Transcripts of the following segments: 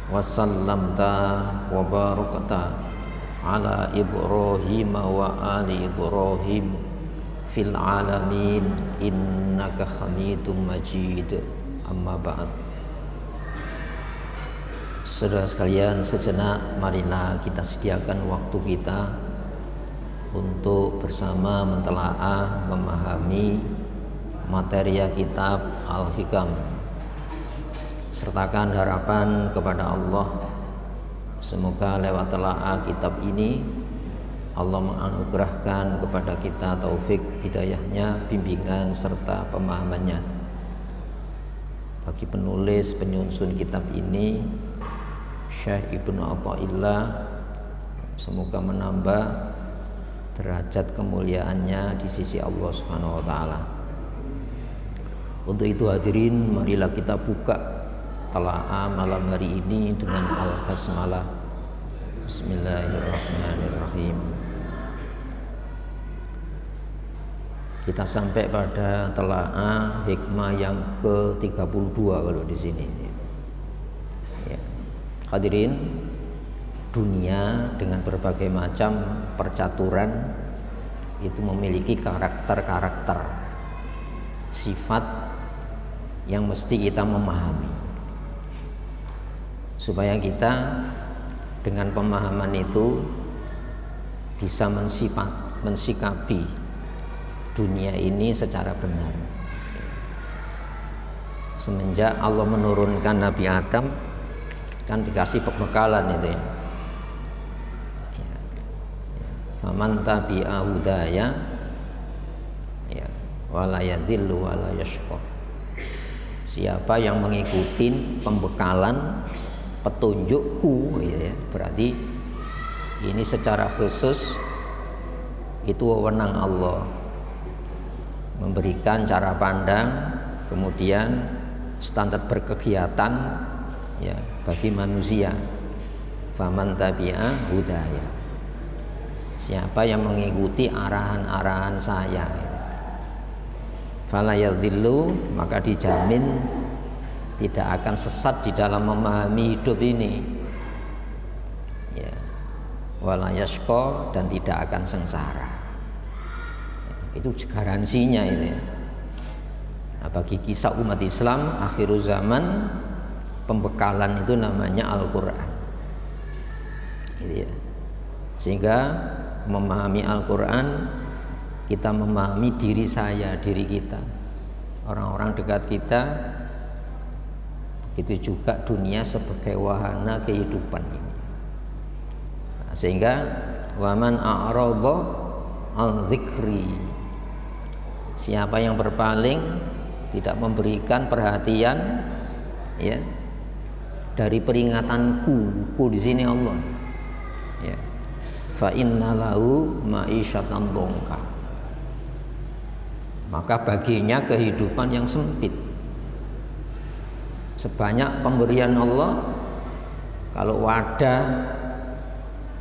wa sallamta wa barakta ala Ibrahim wa ali Ibrahim fil alamin innaka Hamidum Majid. Amma ba'd. Saudara sekalian, sejenak marilah kita sediakan waktu kita untuk bersama mentelaah, memahami materi kitab Al-Hikam. Sertakan harapan kepada Allah, semoga lewat telaah kitab ini Allah menganugerahkan kepada kita taufik hidayahnya, bimbingan serta pemahamannya. Bagi penulis penyusun kitab ini, Syekh Ibnu Athaillah, semoga menambah derajat kemuliaannya di sisi Allah Subhanahu wa taala. Untuk itu hadirin, marilah kita buka telaah malam hari ini dengan al-basmalah. Bismillahirrahmanirrahim. Kita sampai pada telaah hikmah yang ke-32 kalau di sini. Ya. Hadirin, dunia dengan berbagai macam percaturan itu memiliki karakter-karakter, sifat yang mesti kita memahami, supaya kita dengan pemahaman itu bisa mensikapi dunia ini secara benar. Semenjak Allah menurunkan Nabi Adam, kan dikasih pembekalan itu ya. Faman tabi'a hudaya ya wala yadhillu wala yashqa. Siapa yang mengikuti pembekalan petunjukku ya, berarti ini secara khusus itu wewenang Allah memberikan cara pandang, kemudian standar berkegiatan ya bagi manusia. Faman tabi'a hudaya, siapa yang mengikuti arahan-arahan saya, fala yadhillu, maka dijamin tidak akan sesat di dalam memahami hidup ini ya, wala yashqa, dan tidak akan sengsara. Itu garansinya ini. Nah, bagi kisah umat Islam akhir zaman, pembekalan itu namanya Al-Quran gitu ya. Sehingga memahami Al-Quran, kita memahami diri saya, diri kita, orang-orang dekat kita. Itu juga dunia sebagai wahana kehidupan ini. Nah, sehingga waman a'radha al-dzikri, siapa yang berpaling, tidak memberikan perhatian ya dari peringatanku, ku di sini Allah ya, fa innalahu ma'isyatan dongka, maka baginya kehidupan yang sempit. Sebanyak pemberian Allah, kalau wadah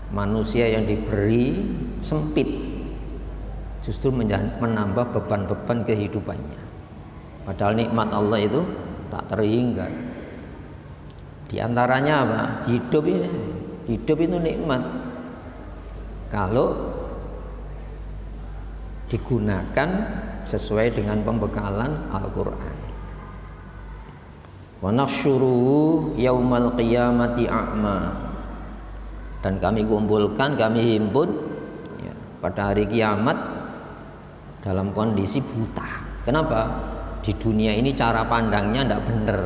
manusia yang diberi sempit, justru menambah beban-beban kehidupannya. Padahal nikmat Allah itu tak terhingga. Di antaranya apa? Hidup ini, hidup itu nikmat kalau digunakan sesuai dengan pembekalan Al-Quran. Wa nahsyuruhu yaumal qiyamati a'ma, dan kami kumpulkan, kami himpun ya, pada hari kiamat dalam kondisi buta. Kenapa? Di dunia ini cara pandangnya tidak benar.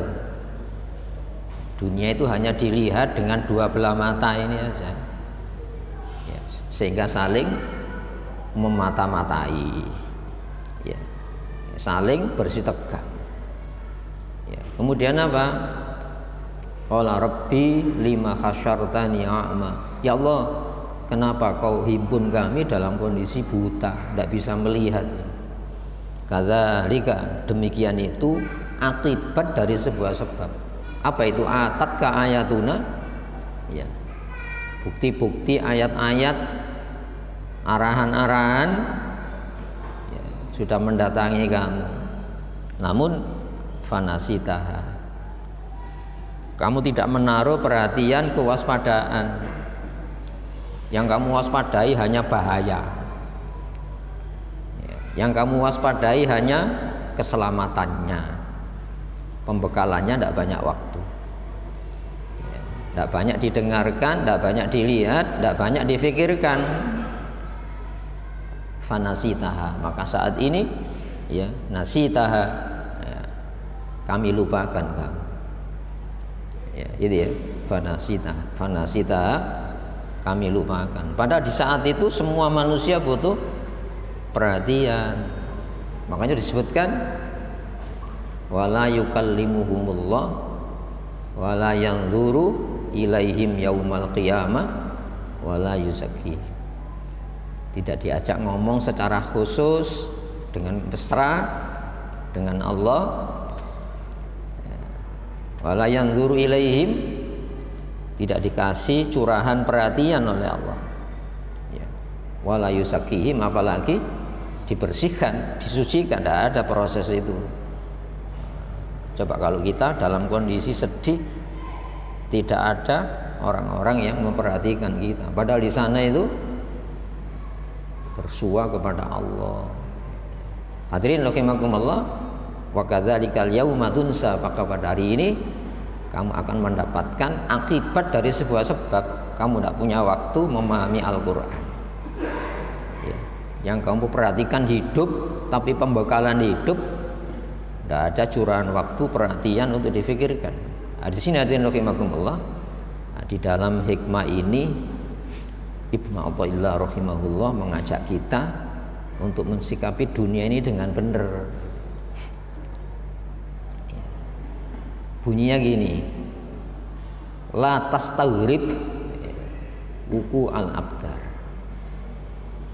Dunia itu hanya dilihat dengan dua belah mata ini saja ya, sehingga saling memata-matai ya, saling bersitegang. Kemudian apa? Qala rabbi lima hasyartani a'ma, ya Allah, kenapa kau himpun kami dalam kondisi buta, tidak bisa melihat. Kadzalika, demikian itu akibat dari sebuah sebab. Apa itu? Atatka ayatuna ya, bukti-bukti, ayat-ayat, arahan-arahan ya, sudah mendatangi kamu, namun fanasitaha, Kamu tidak menaruh perhatian, kewaspadaan. Yang kamu waspadai hanya bahaya. Yang kamu waspadai hanya keselamatannya. Pembekalannya tidak banyak waktu. Tidak banyak didengarkan, tidak banyak dilihat, tidak banyak difikirkan. Fanasitaha, maka saat ini ya nasitaha, ya, kami lupakan kamu. Ya, itu ya, fanasitaha, kami lupakan. Padahal di saat itu semua manusia butuh perhatian. Makanya disebutkan wala yukallimuhumullah wala yanzuru ilaihim yaumal qiyamah wala yuzakki. Tidak diajak ngomong secara khusus dengan mesra dengan Allah. Wala yanzuru ilaihim, tidak dikasih curahan perhatian oleh Allah. Ya. Wala yuzakkihim, apalagi dibersihkan, disucikan, tidak ada proses itu. Coba kalau kita dalam kondisi sedih, tidak ada orang-orang yang memperhatikan kita. Padahal di sana itu bersua kepada Allah. Hadirin rahimakumullah, wa kadzalikal yauma tunsa, maka pada hari ini kamu akan mendapatkan akibat dari sebuah sebab. Kamu tidak punya waktu memahami Al-Quran. Ya. Yang kamu perhatikan hidup, tapi pembekalan hidup tidak ada curahan waktu, perhatian untuk difikirkan. Di sini hadirin rahimakumullah, di dalam hikmah ini Ibnu Athaillah rahimahullah mengajak kita untuk mensikapi dunia ini dengan benar. Bunyinya gini, la tastaghrib wuku al-aqdar.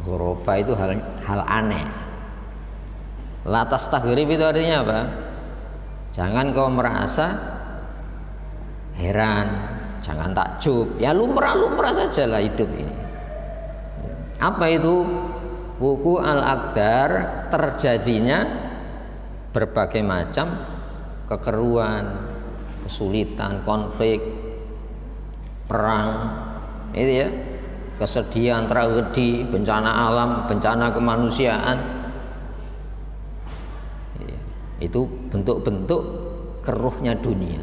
Ghoroba itu hal aneh. La tastaghrib itu artinya apa? Jangan kau merasa heran, jangan takjub, ya lumrah-lumrah sajalah hidup ini. Apa itu? Wuku al-aqdar, terjadinya berbagai macam kekeruan, kesulitan, konflik, perang, itu ya, kesedihan, tragedi, bencana alam, bencana kemanusiaan. Itu bentuk-bentuk keruhnya dunia.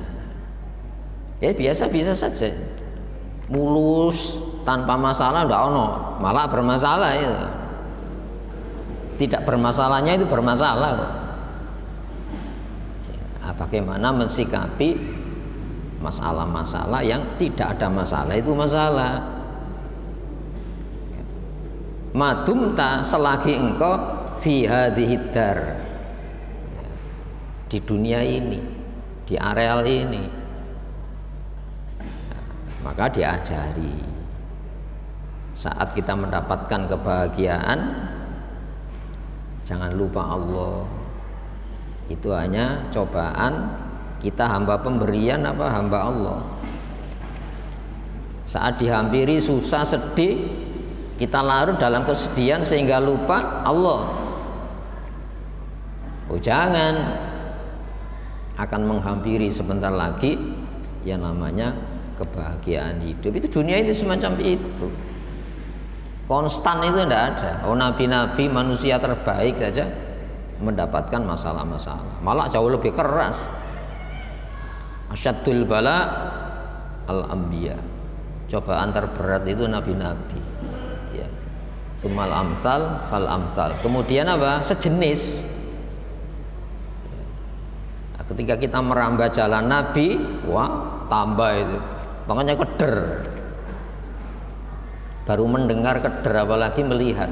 Ya biasa-biasa saja, mulus tanpa masalah, tidak ono, malah bermasalah itu. Tidak bermasalahnya itu bermasalah. Bagaimana mensikapi masalah-masalah yang tidak ada masalah itu masalah. Madumta, selagi engkau fi hadhihi dar, di dunia ini, di areal ini, maka diajari saat kita mendapatkan kebahagiaan, jangan lupa Allah. Itu hanya cobaan, kita hamba pemberian apa hamba Allah. Saat dihampiri susah, sedih, kita larut dalam kesedihan sehingga lupa Allah. Oh jangan, akan menghampiri sebentar lagi yang namanya kebahagiaan hidup. Itu dunia itu semacam itu, konstan itu tidak ada. Oh nabi-nabi, manusia terbaik saja mendapatkan masalah-masalah, malah jauh lebih keras. Asyaddul bala al-anbiya, cobaan terberat itu nabi-nabi ya. Sumal amsal fal amsal, kemudian apa? Sejenis. Nah, ketika kita merambah jalan nabi, wah tambah itu, makanya keder. Baru mendengar keder, apalagi melihat,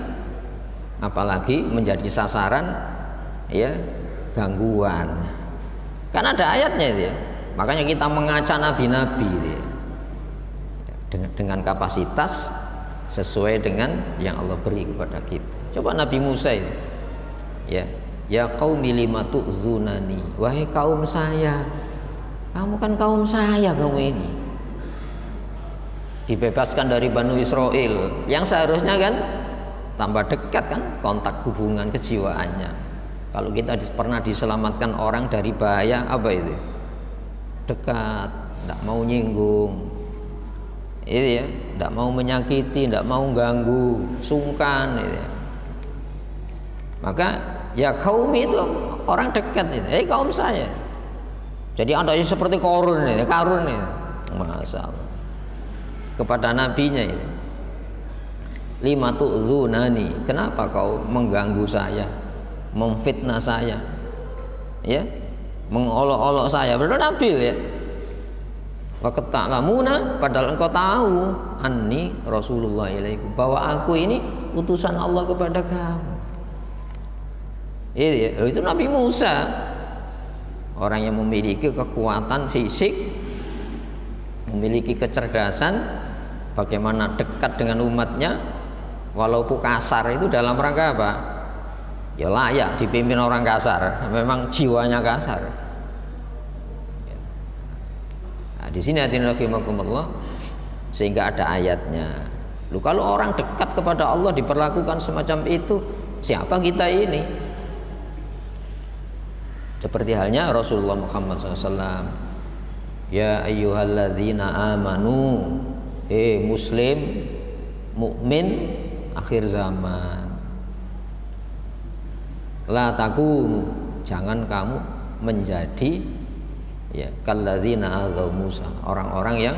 apalagi menjadi sasaran ya gangguan. Kan ada ayatnya itu ya. Makanya kita mengaca nabi-nabi itu ya. Dengan kapasitas sesuai dengan yang Allah beri kepada kita. Coba Nabi Musa itu ya, ya qaumi lima tu'zunani, wahai kaum saya, kamu kan kaum saya, kamu ini dibebaskan dari Banu Israel, yang seharusnya kan tambah dekat kan kontak hubungan kejiwaannya. Kalau kita pernah diselamatkan orang dari bahaya, apa itu? Dekat, tidak mau nyinggung, itu ya, tidak mau menyakiti, tidak mau ganggu, sungkan, gitu ya. Maka ya kaum itu orang dekat itu, kaum saya. Jadi ada yang seperti Qarun ini, Masya Allah. Kepada nabinya ini, lima tu'dzunani, kenapa kau mengganggu saya, memfitnah saya, ya, mengolok-olok saya. Betul Nabi ya. Wa ta'lamuna, padahal engkau tahu anni Rasulullah ilaikum, bahwa aku ini utusan Allah kepada kamu. Itu Nabi Musa, orang yang memiliki kekuatan fisik, memiliki kecerdasan, bagaimana dekat dengan umatnya, walaupun kasar itu dalam rangka apa? Ya layak dipimpin orang kasar, memang jiwanya kasar. Nah, di sini hadirin rahimakumullah, sehingga ada ayatnya. Kalau orang dekat kepada Allah diperlakukan semacam itu, siapa kita ini? Seperti halnya Rasulullah Muhammad SAW. Ya ayyuhalladzina amanu, muslim, mukmin akhir zaman. La takunu, jangan kamu menjadi ya kalladzina adzaw Musa, orang-orang yang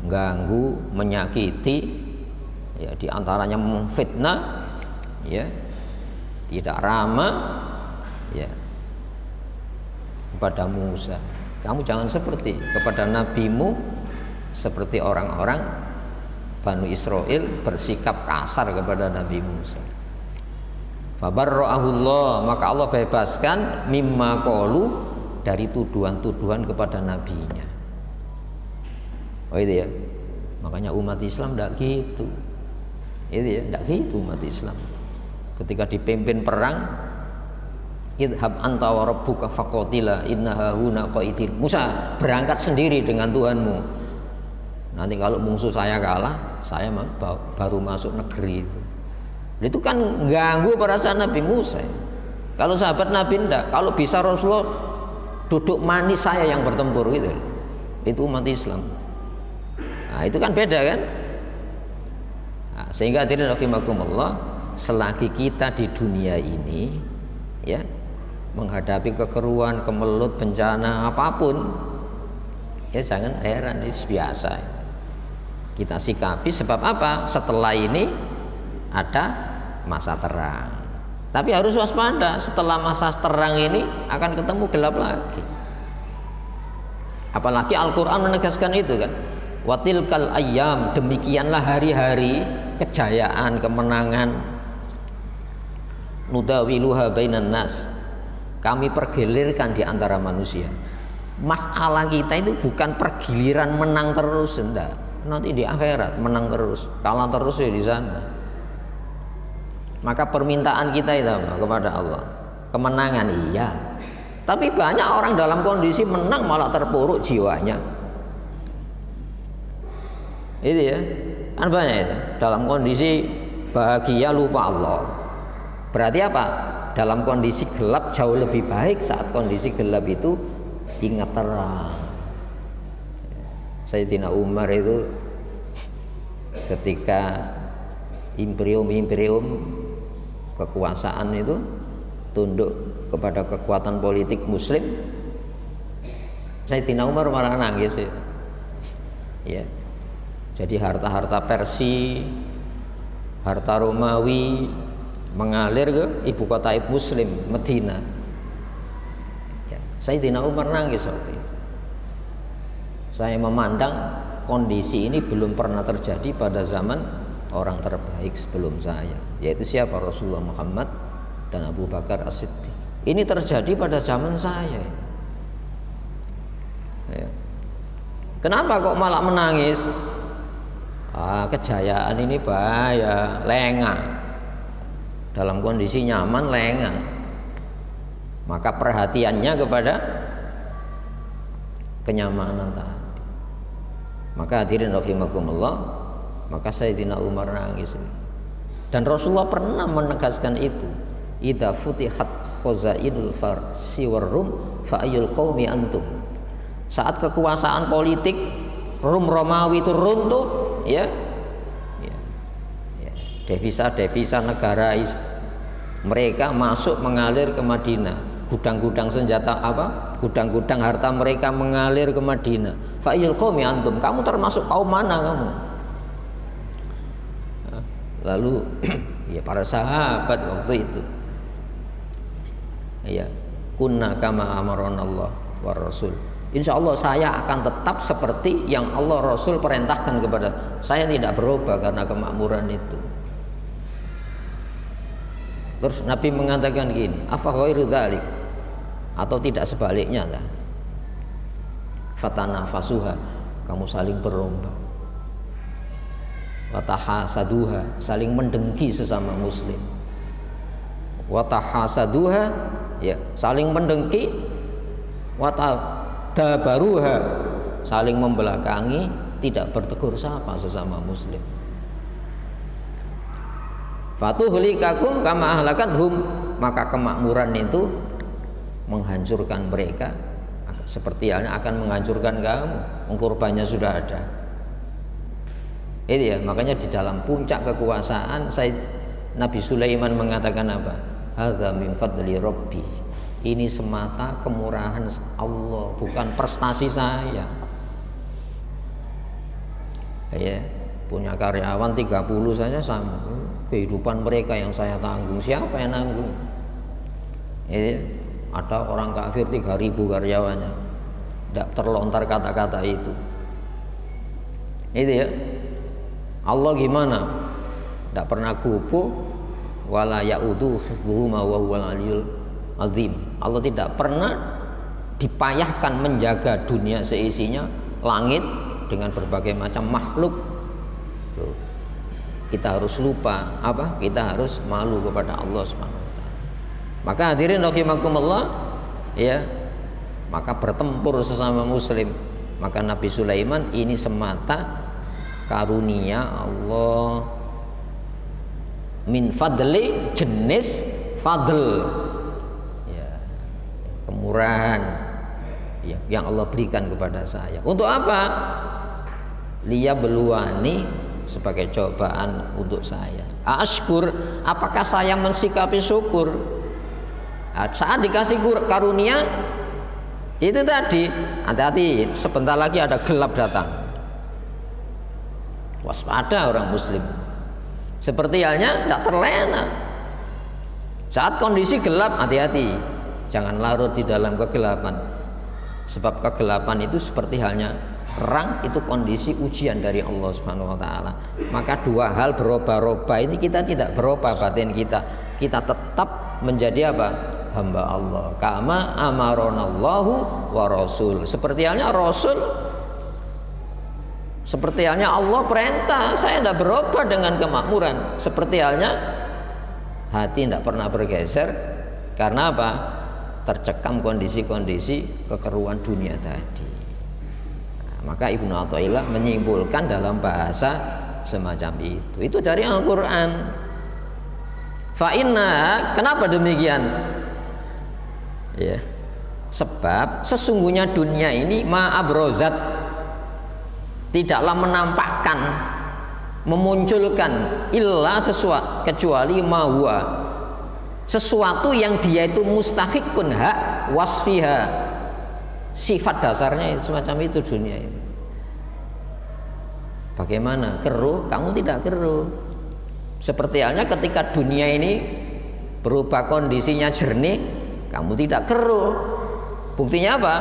ganggu, menyakiti, ya diantaranya memfitnah, ya tidak ramah, ya kepada Musa. Kamu jangan seperti kepada nabimu, seperti orang-orang Banu Israel bersikap kasar kepada Nabi Musa. Fabarra'ahullah, maka Allah bebaskan mimma qalu, dari tuduhan-tuduhan kepada nabinya. Oh itu ya. Makanya umat Islam tidak gitu. Itu ya, tidak gitu umat Islam. Ketika dipimpin perang, idhab anta wa rabbuka faqatila innaha huna qaidin. Musa, berangkat sendiri dengan Tuhanmu. Nanti kalau musuh saya kalah, saya baru masuk negeri itu. Itu kan ganggu perasaan Nabi Musa. Kalau sahabat Nabi enggak, kalau bisa Rasulullah duduk manis saya yang bertempur gitu. Itu umat Islam. Nah, itu kan beda kan? Nah, sehingga hadirin rahimakumullah, selagi kita di dunia ini ya menghadapi kekeruan, kemelut, bencana apapun, ya jangan heran, itu biasa. Kita sikapi, sebab apa? Setelah ini ada masa terang. Tapi harus waspada, setelah masa terang ini akan ketemu gelap lagi. Apalagi Al-Quran menegaskan itu kan. Watilkal ayyam, demikianlah hari-hari kejayaan, kemenangan. Nudawiluha bainan nas, kami pergilirkan di antara manusia. Masalah kita itu bukan pergiliran menang terus, enggak. Nanti di akhirat menang terus, kalah terus ya di sana. Maka permintaan kita itu kepada Allah, kemenangan iya. Tapi banyak orang dalam kondisi menang malah terpuruk jiwanya. Itu ya, kan banyak itu. Dalam kondisi bahagia lupa Allah. Berarti apa? Dalam kondisi gelap jauh lebih baik. Saat kondisi gelap itu ingat terang. Sayyidina Umar itu ketika imperium kekuasaan itu tunduk kepada kekuatan politik muslim, Sayyidina Umar malah nangis ya. Jadi harta-harta Persia, harta Romawi mengalir ke ibu kota muslim Madinah ya. Sayyidina Umar nangis waktu itu. Saya memandang kondisi ini belum pernah terjadi pada zaman orang terbaik sebelum saya, yaitu siapa? Rasulullah Muhammad dan Abu Bakar As-Siddiq. Ini terjadi pada zaman saya ya. Kenapa kok malah menangis? Kejayaan ini bahaya, lengah. Dalam kondisi nyaman lengah. Maka perhatiannya kepada kenyamanan tadi. Maka hadirin rahimakumullah, maka Sayyidina Umar nangis. Dan Rasulullah pernah menegaskan itu. Idza futihat khazainul farsi war rum fa ayyul qaumi antum. Saat kekuasaan politik Romawi itu runtuh, ya, devisa-devisa negara mereka masuk mengalir ke Madinah. Gudang-gudang senjata gudang-gudang harta mereka mengalir ke Madinah. Fa'il qaumi antum, kamu termasuk kaum mana kamu? Lalu ya para sahabat waktu itu, ya, kunna kama amaranallah wa rasul. Insya Allah saya akan tetap seperti yang Allah Rasul perintahkan kepada saya, tidak berubah karena kemakmuran itu. Terus Nabi mengatakan gini, afa ghairu dzalik, atau tidak sebaliknya lah. Fatanafasuha, kamu saling berlomba. Watahasaduha, saling mendengki sesama muslim. Watahasaduha, ya, saling mendengki. Watadabaruha, saling membelakangi, tidak bertegur sapa sesama muslim. Fatuhlikakum kama ahlakathum, maka kemakmuran itu menghancurkan mereka seperti halnya akan menghancurkan kamu. Korbannya sudah ada. Itu ya, makanya di dalam puncak kekuasaan Nabi Sulaiman mengatakan apa? Hadza min fadli rabbi. Ini semata kemurahan Allah, bukan prestasi saya. Ya, punya karyawan 30 saja sama. Kehidupan mereka yang saya tanggung, siapa yang nanggung? Ya, ada orang kafir 3.000 karyawannya, tidak terlontar kata-kata itu. Itu ya. Allah gimana? Tidak pernah kupu, wala ya'udu hifdhuhuma wa huwal aliyul azim. Allah tidak pernah dipayahkan menjaga dunia seisinya, langit dengan berbagai macam makhluk. Tuh. Kita harus lupa apa? Kita harus malu kepada Allah Subhanahu wa taala. Maka hadirin rahimakumullah, ya, maka bertempur sesama muslim. Maka Nabi Sulaiman ini semata karunia Allah, min fadli, jenis fadl, ya, kemurahan, ya, yang Allah berikan kepada saya. Untuk apa? Liyabluwani, sebagai cobaan untuk saya. Ashkur, apakah saya mensikapi syukur? Saat dikasih karunia itu tadi, hati-hati, sebentar lagi ada gelap datang. Waspada orang muslim. Seperti halnya tidak terlena. Saat kondisi gelap, hati-hati, jangan larut di dalam kegelapan. Sebab kegelapan itu seperti halnya perang, itu kondisi ujian dari Allah Subhanahu wa taala. Maka dua hal berubah-ubah ini kita tidak berubah batin kita. Kita tetap menjadi apa? Hamba Allah. Kama amaronallahu wa rasul. Seperti halnya Rasul, seperti halnya Allah perintah, saya tidak berubah dengan kemakmuran. Seperti halnya hati tidak pernah bergeser. Karena apa? Tercekam kondisi-kondisi kekeruan dunia tadi. Nah, maka Ibnu Athaillah menyimpulkan dalam bahasa semacam itu. Itu dari Al-Quran. Fa'inna, kenapa demikian? Ya, sebab sesungguhnya dunia ini ma'abrozat, tidaklah menampakkan, memunculkan illa sesuatu kecuali mahwa, sesuatu yang dia itu mustahiqun hak wasfiha, sifat dasarnya itu semacam itu dunia ini. Bagaimana? Keruh? Kamu tidak keruh. Seperti halnya ketika dunia ini berubah kondisinya jernih, kamu tidak keruh. Buktinya apa?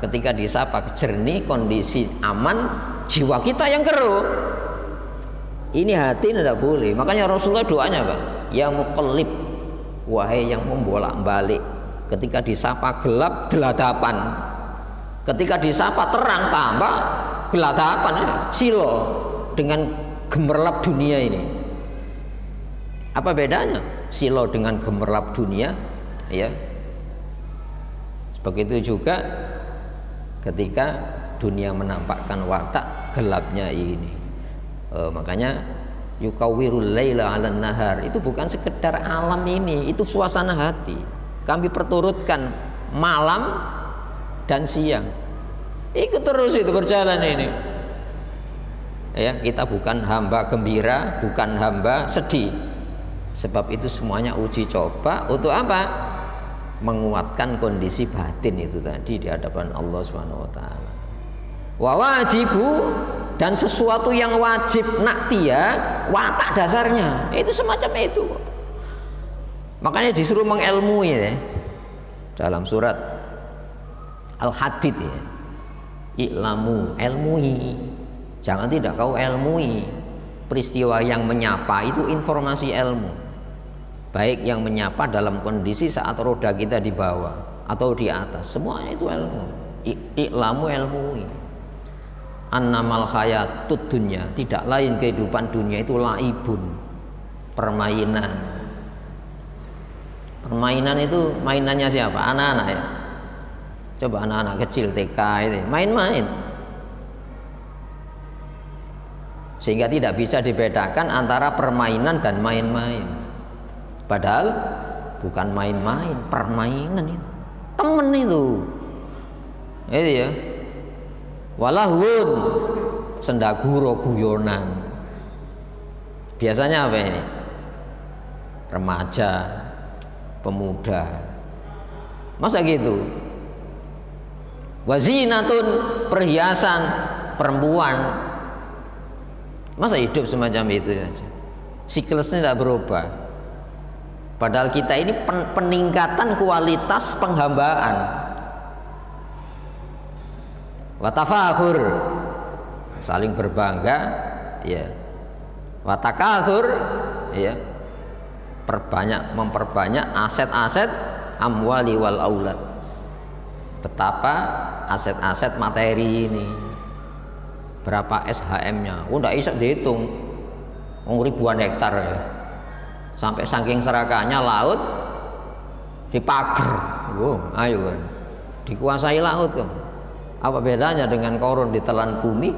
Ketika disapa jernih, kondisi aman, jiwa kita yang keruh. Ini hati tidak boleh. Makanya Rasulullah doanya apa? Ya muqallib, wahai yang membolak-balik. Ketika disapa gelap, geladapan. Ketika disapa terang, tambah geladapan, ya. Silo dengan gemerlap dunia ini. Apa bedanya silo dengan gemerlap dunia? Ya, begitu juga ketika dunia menampakkan watak gelapnya ini. Makanya yukawwirul laila 'alan nahar, itu bukan sekedar alam ini, itu suasana hati. Kami perturutkan malam dan siang. Ikut terus itu berjalan ini. Ya, kita bukan hamba gembira, bukan hamba sedih. Sebab itu semuanya uji coba untuk apa? Menguatkan kondisi batin itu tadi di hadapan Allah Subhanahu wa taala. Wa wajibu, dan sesuatu yang wajib naktia watak dasarnya. Itu semacam itu. Makanya disuruh mengelmui ya. Dalam surat Al-Hadid ya. I'lamu, ilmui. Jangan tidak kau ilmui. Peristiwa yang menyapa itu informasi ilmu. Baik yang menyapa dalam kondisi saat roda kita di bawah atau di atas, semuanya itu ilmu. I'lamu, ilmui. Annamal hayatud dunya, tidak lain kehidupan dunia itu laibun, permainan. Permainan itu mainannya siapa? Anak-anak ya. Coba anak-anak kecil TK itu main-main. Sehingga tidak bisa dibedakan antara permainan dan main-main. Padahal bukan main-main, permainan itu. Temen itu. Itu ya. Walahun, sendaguro guyonan. Biasanya apa ini? Remaja, pemuda. Masa gitu? Wazinatun, perhiasan perempuan. Masa hidup semacam itu saja? Siklusnya tidak berubah. Padahal kita ini peningkatan kualitas penghambaan. Watafakhur, saling berbangga, ya. Watakatsur, ya. Memperbanyak aset-aset amwali wal aulad. Betapa aset-aset materi ini, berapa SHM-nya, tidak bisa dihitung, ribuan hektar ya. Sampai saking serakahnya laut dipager, ayo kan, dikuasai laut kan. Apa bedanya dengan Qarun ditelan bumi?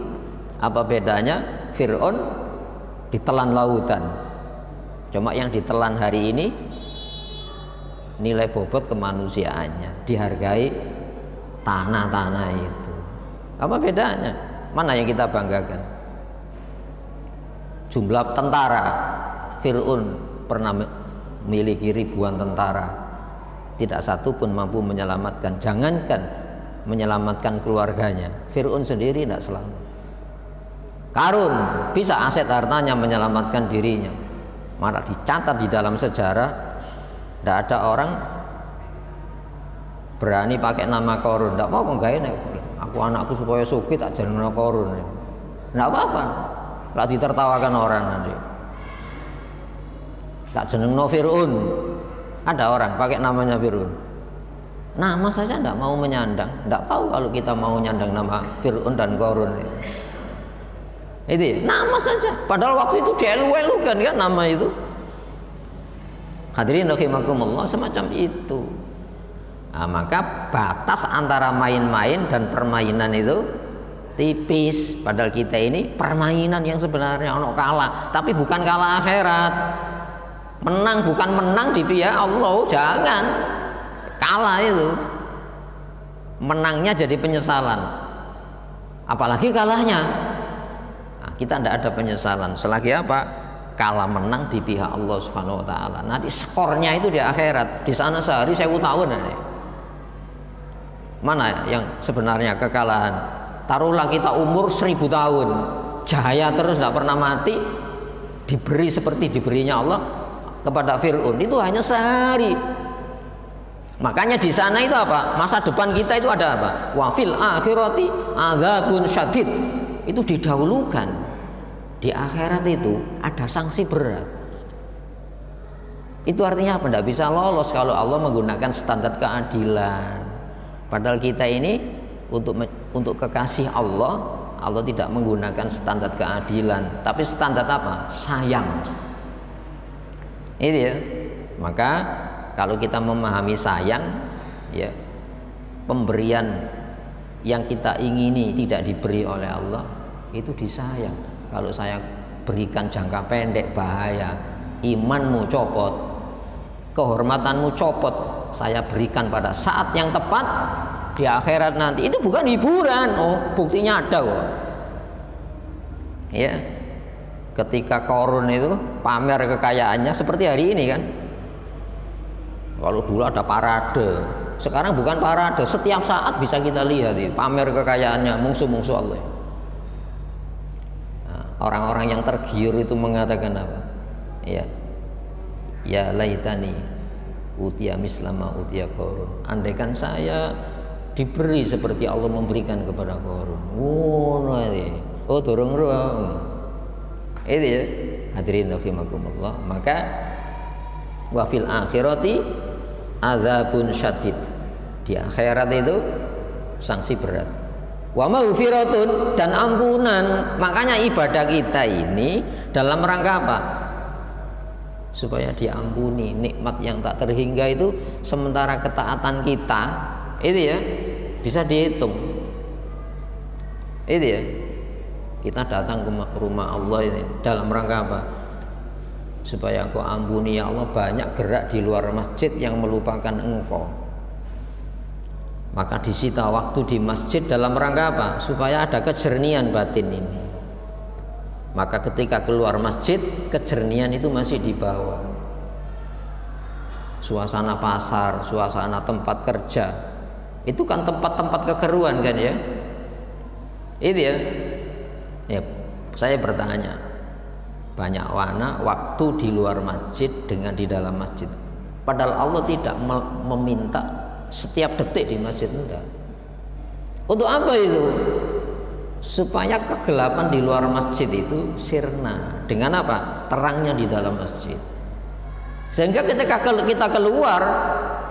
Apa bedanya Fir'aun ditelan lautan? Cuma yang ditelan hari ini nilai bobot kemanusiaannya, dihargai tanah-tanah itu. Apa bedanya? Mana yang kita banggakan? Jumlah tentara, Fir'aun pernah memiliki ribuan tentara, tidak satu pun mampu menyelamatkan. Jangankan menyelamatkan keluarganya, Fir'aun sendiri tidak selamat. Qarun bisa aset hartanya menyelamatkan dirinya, malah dicatat di dalam sejarah tidak ada orang berani pakai nama Qarun. Tidak mau menggain aku anakku supaya sugih tak jenengno Qarun. Tidak apa-apa, tidak ditertawakan orang nanti. Tak jenengno Fir'aun. Ada orang pakai namanya Fir'aun. Nama saja tidak mau menyandang. Tidak tahu kalau kita mau nyandang nama Fir'aun dan Qarun. Itu nama saja. Padahal waktu itu dielu-elukan kan nama itu. Hadirin rahimakumullah, semacam itu. Nah, maka batas antara main-main dan permainan itu tipis. Padahal kita ini permainan yang sebenarnya ono kalah, tapi bukan kalah akhirat. Menang bukan menang di pihak Allah, jangan. Kalah itu menangnya jadi penyesalan, apalagi kalahnya. Nah, kita tidak ada penyesalan selagi apa? Kalah menang di pihak Allah Subhanahu wa taala. Nanti skornya itu di akhirat, di sana sehari 1000 tahun ini. Mana yang sebenarnya kekalahan? Taruhlah kita umur 1000 tahun, jaya terus tidak pernah mati, diberi seperti diberinya Allah kepada Fir'aun, itu hanya sehari. Makanya di sana itu apa? Masa depan kita itu ada apa? Wa fil akhirati adzabun syadid. Itu didahulukan. Di akhirat itu ada sanksi berat. Itu artinya apa? Tidak bisa lolos kalau Allah menggunakan standar keadilan. Padahal kita ini untuk kekasih Allah, Allah tidak menggunakan standar keadilan, tapi standar apa? Sayang. Itu ya. Maka kalau kita memahami sayang, ya, pemberian yang kita ingini tidak diberi oleh Allah, itu disayang. Kalau saya berikan jangka pendek bahaya, imanmu copot, kehormatanmu copot, saya berikan pada saat yang tepat, di akhirat nanti itu bukan hiburan. Oh, buktinya ada kok. Ya. Ketika Qarun itu pamer kekayaannya seperti hari ini kan. Kalau dulu ada parade, sekarang bukan parade, setiap saat bisa kita lihat itu pamer kekayaannya musuh-musuh Allah. Nah, orang-orang yang tergiur itu mengatakan apa? Ya laitani utia mislama utia Qarun. Andaikan saya diberi seperti Allah memberikan kepada Qarun. Oh, dorong-dorong. Itu ya. Hadirin rahimakumullah. Maka wa fil akhirati adzabun syadid. Di akhirat itu sanksi berat. Wa maghfiratun, dan ampunan. Makanya ibadah kita ini dalam rangka apa? Supaya diampuni nikmat yang tak terhingga itu, sementara ketaatan kita itu ya bisa dihitung. Itu ya. Kita datang ke rumah Allah ini dalam rangka apa? Supaya Engkau ampuni ya Allah banyak gerak di luar masjid yang melupakan Engkau. Maka disita waktu di masjid dalam rangka apa? Supaya ada kejernihan batin ini. Maka ketika keluar masjid, kejernihan itu masih dibawa. Suasana pasar, suasana tempat kerja, itu kan tempat-tempat kekeruan kan ya. Itu ya. Ya, saya bertanya, banyak warna waktu di luar masjid dengan di dalam masjid. Padahal Allah tidak meminta setiap detik di masjid, enggak. Untuk apa itu? Supaya kegelapan di luar masjid itu sirna dengan apa? Terangnya di dalam masjid. Sehingga ketika kita keluar,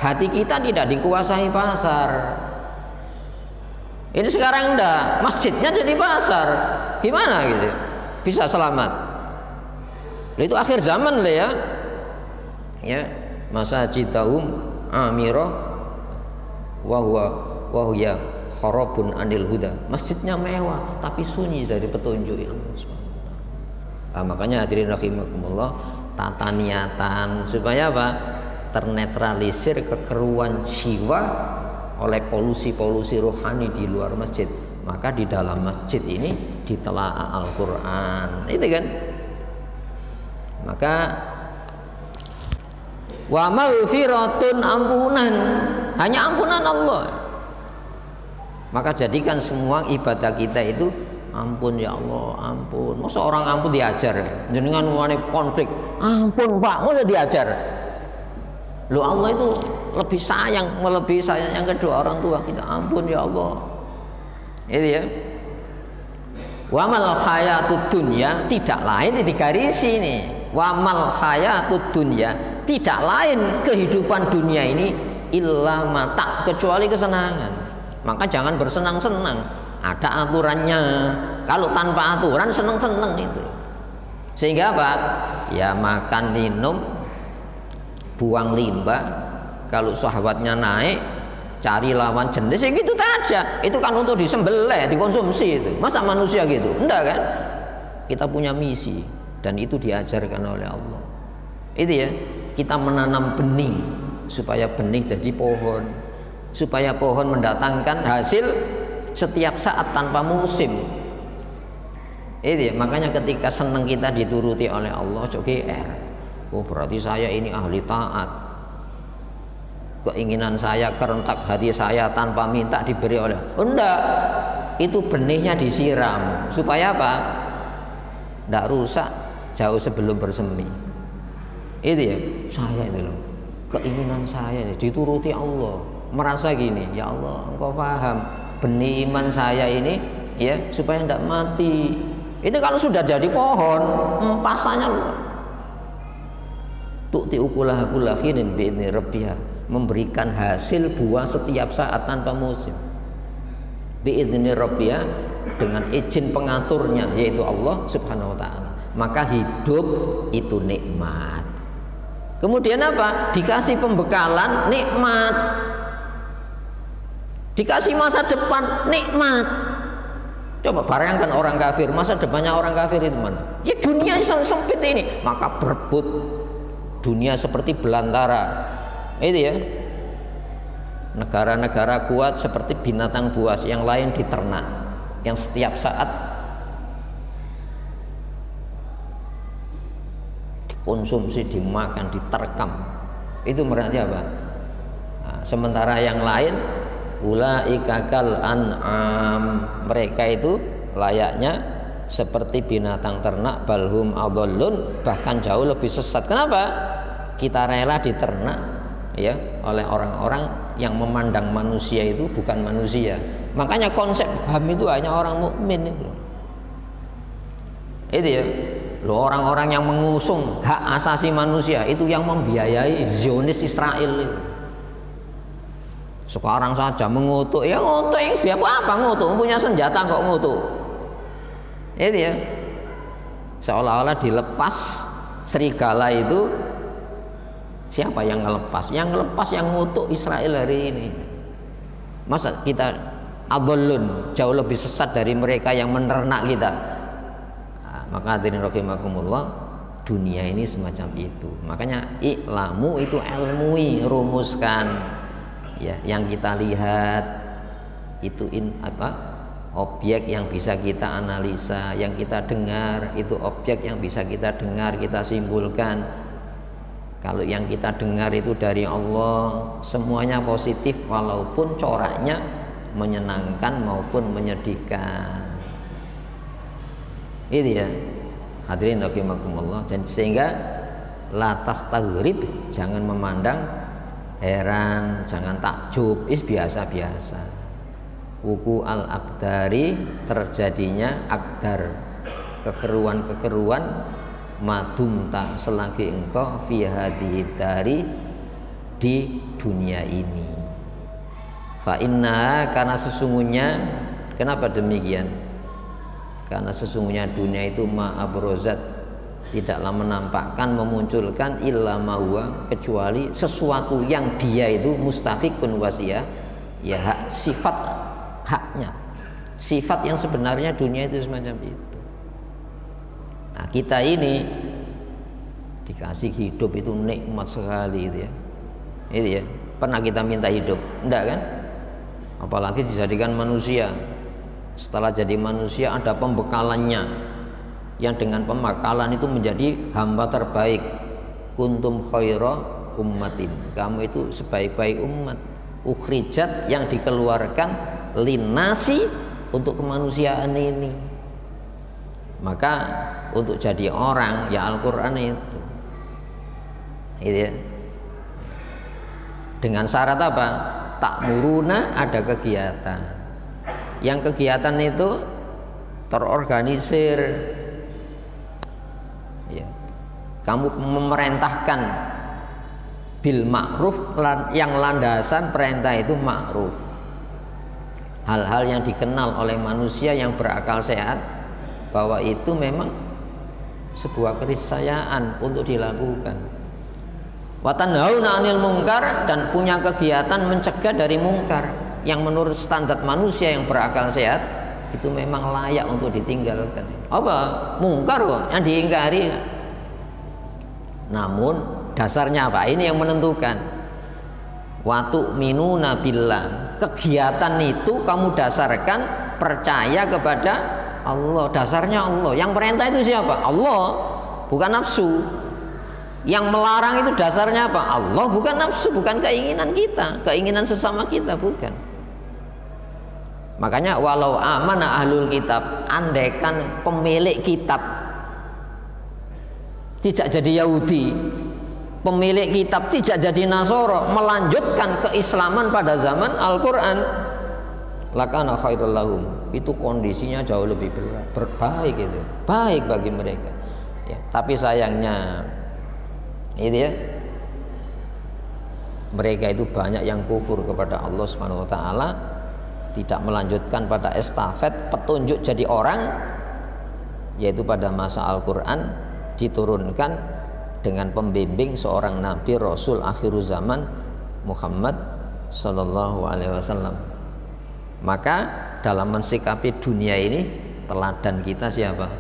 hati kita tidak dikuasai pasar. Ini sekarang enggak, masjidnya jadi pasar. Gimana gitu? Bisa selamat? Itu akhir zaman lah ya. Ya, masajidahum amirah wa huwa kharabun anil huda. Masjidnya mewah tapi sunyi dari petunjuk Allah Subhanahu wa taala. Nah, makanya hadirin rahimakumullah, tata niatan supaya apa? Ternetralisir kekeruan jiwa oleh polusi-polusi rohani di luar masjid. Maka di dalam masjid ini ditelaah Al-Quran, itu kan. Maka wa maghfiratun, ampunan, hanya ampunan Allah. Maka jadikan semua ibadah kita itu ampun ya Allah, ampun. Masa orang ampun diajar, jenengan mulai konflik, ampun Pak, masa diajar. Loh, Allah itu lebih sayang, melebihi sayang yang kedua orang tua kita. Ampun ya Allah. Itu ya. Wa mal hayatud dunya, tidak lain digarisi ini. Wa mal hayatud dunya, tidak lain kehidupan dunia ini illa mata, kecuali kesenangan. Maka jangan bersenang-senang. Ada aturannya. Kalau tanpa aturan senang-senang itu. Sehingga apa? Ya makan minum, buang limbah, kalau syahwatnya naik cari lawan jenis ya gitu saja. Itu kan untuk disembelih, dikonsumsi itu. Masa manusia gitu? Enggak kan? Kita punya misi dan itu diajarkan oleh Allah. Itu ya, kita menanam benih supaya benih jadi pohon, supaya pohon mendatangkan hasil setiap saat tanpa musim. Itu ya, makanya ketika senang kita dituruti oleh Allah, oh berarti saya ini ahli taat. Keinginan saya kerentak hati saya tanpa minta diberi oleh. Oh, enggak. Itu benihnya disiram supaya apa? Enggak rusak jauh sebelum bersemi. Itu ya, saya itu loh. Keinginan saya dituruti Allah. Merasa gini, ya Allah, Engkau paham benih iman saya ini ya supaya enggak mati. Itu kalau sudah jadi pohon, empasannya luar. Tu'ti ukulaha kulla khinin bi'idni rabbiha, memberikan hasil buah setiap saat tanpa musim. Bi'idni rabbiha, dengan izin pengaturnya yaitu Allah Subhanahu wa taala. Maka hidup itu nikmat. Kemudian apa? Dikasih pembekalan, nikmat. Dikasih masa depan, nikmat. Coba bayangkan orang kafir, masa depannya orang kafir itu mana? Ya dunia yang sempit ini, maka berebut dunia seperti belantara. Itu ya. Negara-negara kuat seperti binatang buas, yang lain diternak, yang setiap saat dikonsumsi, dimakan, diterkam. Itu berarti apa? Nah, sementara yang lain ulaika kal an'am, mereka itu layaknya seperti binatang ternak, balhum adallun, bahkan jauh lebih sesat. Kenapa? Kita rela diternak ya oleh orang-orang yang memandang manusia itu bukan manusia. Makanya konsep HAM itu hanya orang mukmin itu. Itu ya. Loh, orang-orang yang mengusung hak asasi manusia itu yang membiayai Zionis Israel itu. Sekarang saja mengutuk, ya ngutuk yang biar apa ngutuk? Punya senjata kok ngutuk. Itu ya. Seolah-olah dilepas serigala itu. Siapa yang ngelepas? Yang ngelepas yang ngutuk Israel hari ini. Masa kita adallun, jauh lebih sesat dari mereka yang menernak kita. Nah, maka hadirin rahimakumullah, dunia ini semacam itu. Makanya i'lamu itu ilmui, rumuskan. Ya, yang kita lihat itu objek yang bisa kita analisa, yang kita dengar itu objek yang bisa kita dengar, kita simpulkan. Kalau yang kita dengar itu dari Allah, semuanya positif walaupun coraknya menyenangkan maupun menyedihkan. Itu ya. Hadirin rahimakumullah. Sehingga la tastaghrib, jangan memandang heran, jangan takjub, biasa-biasa. Wuku al-aqdari, terjadinya akdar, kekeruan-kekeruan, madumta, selagi engkau fi hadhihi dari di dunia ini. Fa inna, karena sesungguhnya, kenapa demikian? Karena sesungguhnya dunia itu ma'abrozat, tidaklah menampakkan, memunculkan illa ma'huwa, kecuali sesuatu yang dia itu mustafiqun wasiyah, ya hak, sifat haknya, sifat yang sebenarnya dunia itu semacam itu. Nah, kita ini dikasih hidup itu nikmat sekali itu ya. Itu ya. Pernah kita minta hidup? Enggak kan? Apalagi dijadikan manusia. Setelah jadi manusia ada pembekalannya, yang dengan pembekalan itu menjadi hamba terbaik. Kuntum khaira ummatin, kamu itu sebaik-baik umat. Ukhrijat, yang dikeluarkan linnasi, untuk kemanusiaan ini. Maka untuk jadi orang ya Al-Quran itu ya. Dengan syarat apa? Ta'muruna, ada kegiatan. Yang kegiatan itu terorganisir ya. Kamu memerintahkan bil ma'ruf, yang landasan perintah itu ma'ruf. Hal-hal yang dikenal oleh manusia yang berakal sehat bahwa itu memang sebuah keniscayaan untuk dilakukan. Wa tanhauna 'anil munkar, dan punya kegiatan mencegah dari mungkar yang menurut standar manusia yang berakal sehat itu memang layak untuk ditinggalkan. Apa? Mungkar kok yang diingkari. Namun dasarnya apa? Ini yang menentukan. Wa tu'minuna billah. Kegiatan itu kamu dasarkan percaya kepada Allah, dasarnya Allah. Yang perintah itu siapa? Allah, bukan nafsu. Yang melarang itu dasarnya apa? Allah, bukan nafsu, bukan keinginan kita, keinginan sesama kita, bukan. Makanya walau amana ahlul kitab, andaikan pemilik kitab tidak jadi Yahudi, pemilik kitab tidak jadi Nasoro, melanjutkan keislaman pada zaman Al-Quran, lakana khairul lahum, itu kondisinya jauh lebih baik, itu baik bagi mereka ya. Tapi sayangnya itu ya, mereka itu banyak yang kufur kepada Allah Subhanahu wa taala, tidak melanjutkan pada estafet petunjuk jadi orang, yaitu pada masa Al-Quran diturunkan dengan pembimbing seorang nabi rasul akhir zaman Muhammad sallallahu alaihi wasallam. Maka dalam mensikapi dunia ini teladan kita siapa?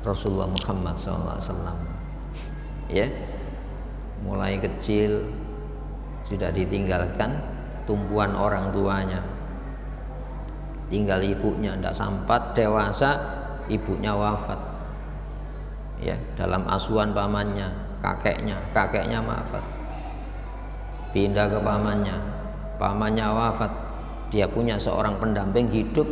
Rasulullah Muhammad SAW. Ya, mulai kecil sudah ditinggalkan tumpuan orang tuanya, tinggal ibunya, tidak sampai dewasa ibunya wafat, ya, dalam asuhan pamannya, kakeknya wafat, pindah ke pamannya wafat, dia punya seorang pendamping hidup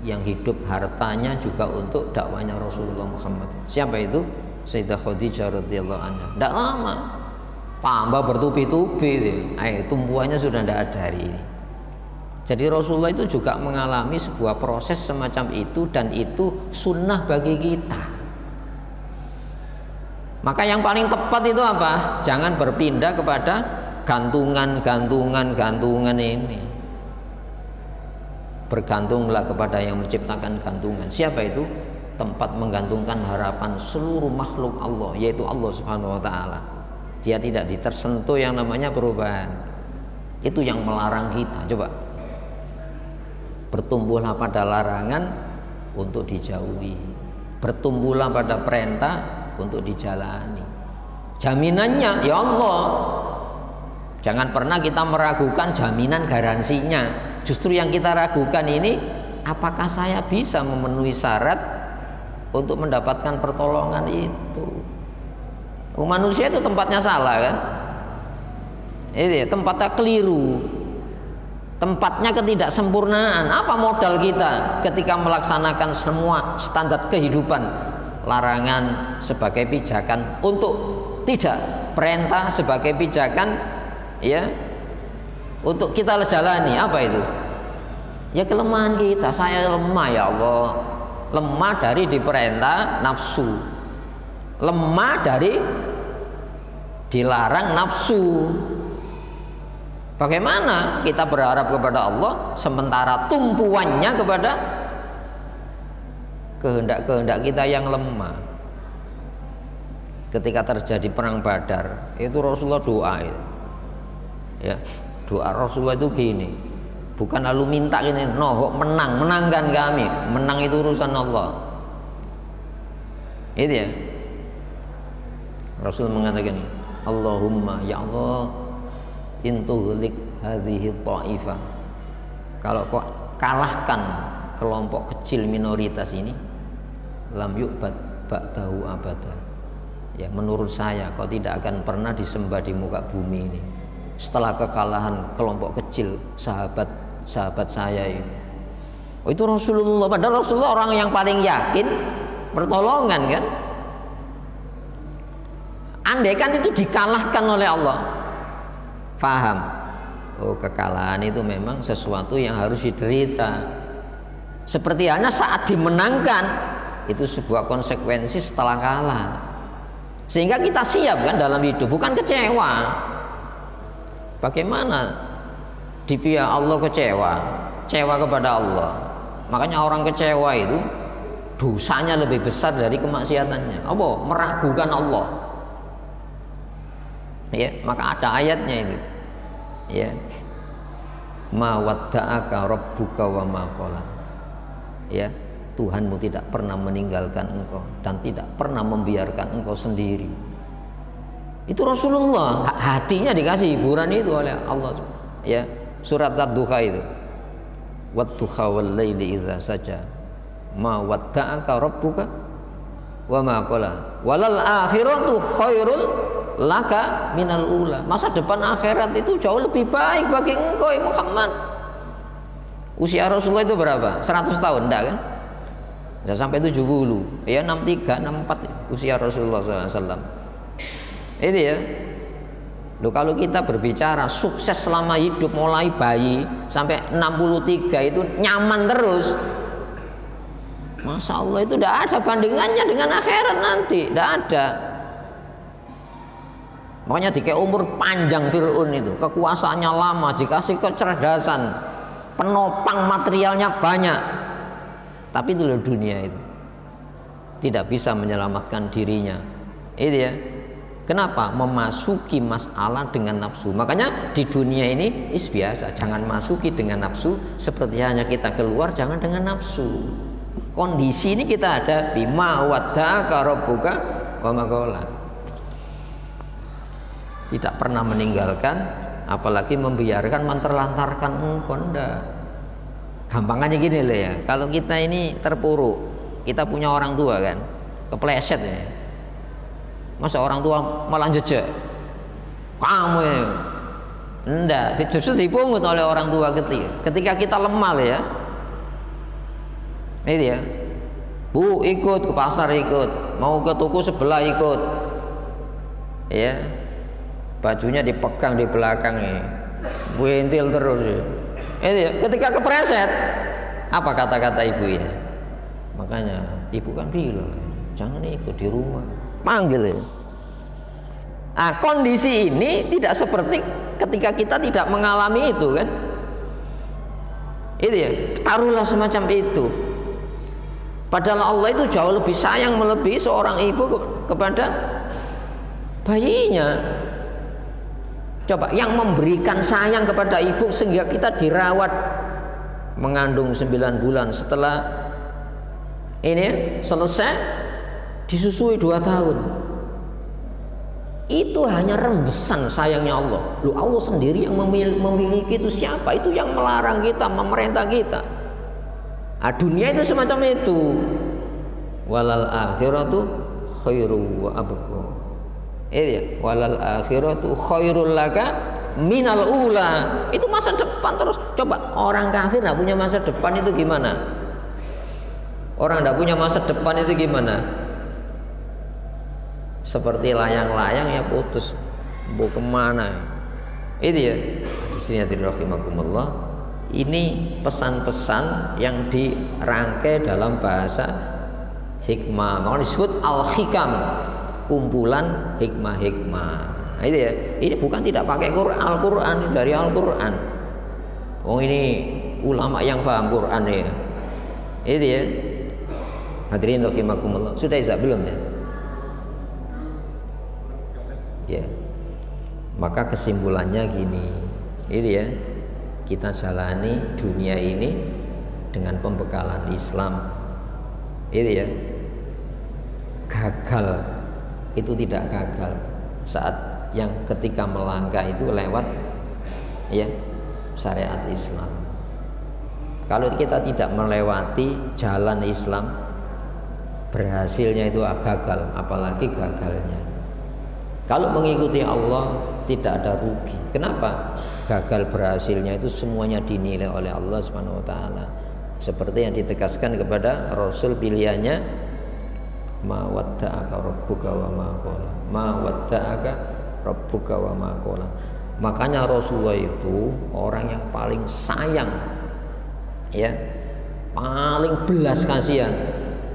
yang hidup hartanya juga untuk dakwanya Rasulullah Muhammad. Siapa itu? Sayyidah Khadijah radhiyallahu anha. Tidak lama tambah bertubi-tubi, tumbuhannya sudah tidak ada hari ini. Jadi Rasulullah itu juga mengalami sebuah proses semacam itu, dan itu sunnah bagi kita. Maka yang paling tepat itu apa? Jangan berpindah kepada gantungan ini. Bergantunglah kepada yang menciptakan gantungan. Siapa itu? Tempat menggantungkan harapan seluruh makhluk Allah, yaitu Allah Subhanahu wa taala. Dia tidak tersentuh yang namanya perubahan. Itu yang melarang kita. Coba, bertumbuhlah pada larangan untuk dijauhi, bertumbuhlah pada perintah untuk dijalani. Jaminannya ya Allah. Jangan pernah kita meragukan jaminan garansinya. Justru yang kita ragukan ini, apakah saya bisa memenuhi syarat untuk mendapatkan pertolongan itu. Manusia itu tempatnya salah kan, itu tempatnya keliru, tempatnya ketidaksempurnaan. Apa modal kita ketika melaksanakan semua standar kehidupan? Larangan sebagai pijakan untuk tidak, perintah sebagai pijakan, ya, untuk kita jalani. Apa itu? Ya kelemahan kita. Saya lemah ya Allah, lemah dari diperintah nafsu, lemah dari dilarang nafsu. Bagaimana kita berharap kepada Allah sementara tumpuannya kepada kehendak-kehendak kita yang lemah? Ketika terjadi perang Badar, itu Rasulullah doa itu. Ya, doa Rasulullah itu gini, bukan lalu minta gini, no, menangkan kami, menang itu urusan Allah. Itu ya, Rasul mengatakan, Allahumma ya Allah, intuhlik hadhihi ta'ifah, kalau kau kalahkan kelompok kecil minoritas ini, lam yu'bad ba'dahu abada, ya, menurut saya kau tidak akan pernah disembah di muka bumi ini setelah kekalahan kelompok kecil sahabat saya ini. Oh, itu Rasulullah. Padahal Rasulullah orang yang paling yakin pertolongan kan. Andaikan itu dikalahkan oleh Allah, faham, oh kekalahan itu memang sesuatu yang harus diderita. Seperti halnya saat dimenangkan, itu sebuah konsekuensi setelah kalah. Sehingga kita siap kan dalam hidup, bukan kecewa. Bagaimana di pihak Allah kecewa kepada Allah. Makanya orang kecewa itu dosanya lebih besar dari kemaksiatannya. Apa? Meragukan Allah. Ya, maka ada ayatnya itu. Ya. Ma wadda'aka rabbuka wa ma qala. Ya, Tuhanmu tidak pernah meninggalkan engkau dan tidak pernah membiarkan engkau sendiri. Itu Rasulullah, hatinya dikasih hiburan itu oleh Allah. Ya, surat Ad-Duha itu. Wadduha wal laili idza saja. Ma wadda'aka rabbuka wa ma qala. Walal akhiratu khairul laka minal ula. Masa depan akhirat itu jauh lebih baik bagi engkau ya Muhammad. Usia Rasulullah itu berapa? 100 tahun enggak kan? Enggak sampai 70. Ya 63, 64 usia Rasulullah SAW. Itu ya. Loh, kalau kita berbicara sukses selama hidup mulai bayi sampai 63 itu nyaman terus, Masya Allah, itu tidak ada bandingannya dengan akhirat nanti, tidak ada. Makanya dikasih umur panjang Fir'aun itu, kekuasaannya lama, dikasih kecerdasan, penopang materialnya banyak, tapi itu loh dunia itu tidak bisa menyelamatkan dirinya. Itu ya. Kenapa? Memasuki masalah dengan nafsu. Makanya di dunia ini biasa, jangan masuki dengan nafsu. Seperti hanya kita keluar, jangan dengan nafsu. Kondisi ini kita hadapi. Ma wadda'aka rabbuka wa ma qala. Tidak pernah meninggalkan apalagi membiarkan menterlantarkan engkau. Ndak. Gampangannya gini loh ya, kalau kita ini terpuruk, kita punya orang tua kan, kepleset ya, masa orang tua malah jejak kamu ya. Ndak, justru dipungut oleh orang tua ketika kita lemah ya. Ini ya, Bu ikut ke pasar ikut, mau ke toko sebelah ikut, ya, bajunya dipegang di belakang ya, buentil terus ya. Ini ya, ketika kepreset, apa kata-kata ibu ini? Makanya ibu kan bilang, jangan ikut di rumah, panggil ya. Nah, kondisi ini tidak seperti ketika kita tidak mengalami itu kan. Itu ya, taruhlah semacam itu. Padahal Allah itu jauh lebih sayang melebihi seorang ibu kepada bayinya. Coba yang memberikan sayang kepada ibu sehingga kita dirawat mengandung 9 bulan, setelah ini selesai disusui 2 tahun. Itu hanya rembesan sayangnya Allah. Loh, Allah sendiri yang memiliki itu siapa? Itu yang melarang kita, memerintah kita. Nah, dunia itu semacam itu. Walal akhiratu khairu wa abqa. Ya, walal akhiratu khairul laka minal ula. Itu masa depan terus. Coba orang kafir enggak punya masa depan itu gimana? Orang enggak punya masa depan itu gimana? Seperti layang-layang ya putus, mau kemana? Itu ya. Di sini rahimakumullah. Ini pesan-pesan yang dirangkai dalam bahasa hikmah. Maka disebut al-hikam, kumpulan hikmah-hikmah. Nah, itu ya. Ini bukan tidak pakai Al-Quran, ini dari Al-Quran. Oh, ini ulama yang paham Quran ya. Itu ya. Hadirin rahimakumullah. Sudah Isa belum ya? Ya, maka kesimpulannya gini, ini ya, kita jalani dunia ini dengan pembekalan Islam. Ini ya, gagal itu tidak gagal saat yang ketika melangkah itu lewat ya syariat Islam. Kalau kita tidak melewati jalan Islam, berhasilnya itu gagal, apalagi gagalnya. Kalau mengikuti Allah tidak ada rugi. Kenapa? Gagal berhasilnya itu semuanya dinilai oleh Allah Subhanahu wa taala. Seperti yang ditegaskan kepada Rasul pilihannya, ma wadda'aka rabbuka wa ma qala. Ma wadda'aka rabbuka wa ma qala. Makanya Rasulullah itu orang yang paling sayang, ya, paling belas kasihan,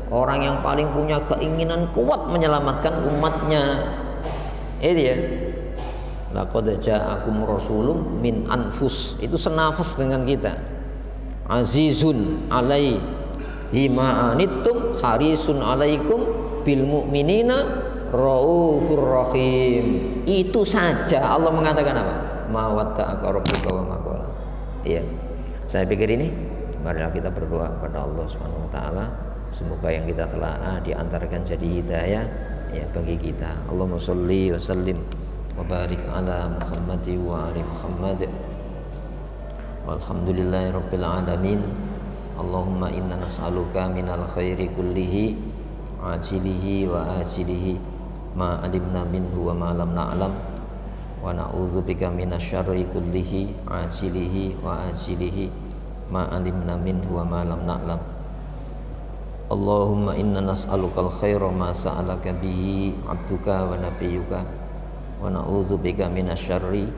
orang yang paling punya keinginan kuat menyelamatkan umatnya. Itu ya, laqad ja'akum rasulun min anfus, itu senafas dengan kita. Azizun alaihi ma anittum harisun alaikum bil mu'minina raufur rahim. Itu saja Allah mengatakan apa? Ma watta'aka rabbuka wa ma qala. Iya. Saya pikir ini marilah kita berdoa kepada Allah Subhanahu wa taala, semoga yang kita telah diantarkan jadi hidayah ya bagi kita. Allahumma sholli wa sallim wa barik ala Muhammad wa ali Muhammad. Walhamdulillahi rabbil alamin. Allahumma inna nas'aluka minal khairi kullihi ajilihi wa ajilihi ma alimna minhu wa ma lam na'lam wa na'udzubika minasyarri kullihi ajilihi wa ajilihi ma alimna minhu wa ma lam na'lam. Allahumma inna nas'alukal khaira ma sa'alaka bihi abduka wa nabiyyuka wa na'udzubika minasyarri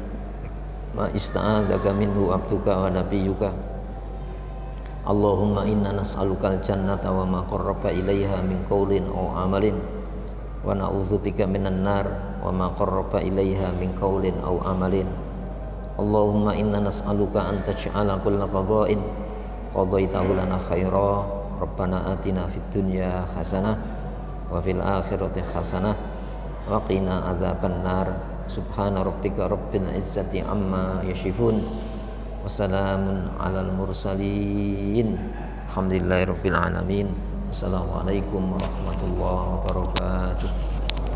ma ista'adzaka minhu abduka wa nabiyyuka. Allahumma inna nas'alukal jannata wa ma qarraba ilaiha min qaulin aw amalin wa na'udzubika minan nar wa ma qarraba ilaiha min qaulin aw amalin. Allahumma inna nas'aluka an taj'ala kulla qada'in qadaitahu lana khaira. Rabbana atina fid dunya hasanah wa fil akhirati hasanah wa qina adzabannar. Subhana rabbika rabbil izzati amma yasifun wa salamun alal mursalin. Alhamdulillahirabbil alamin. Assalamualaikum warahmatullahi wabarakatuh.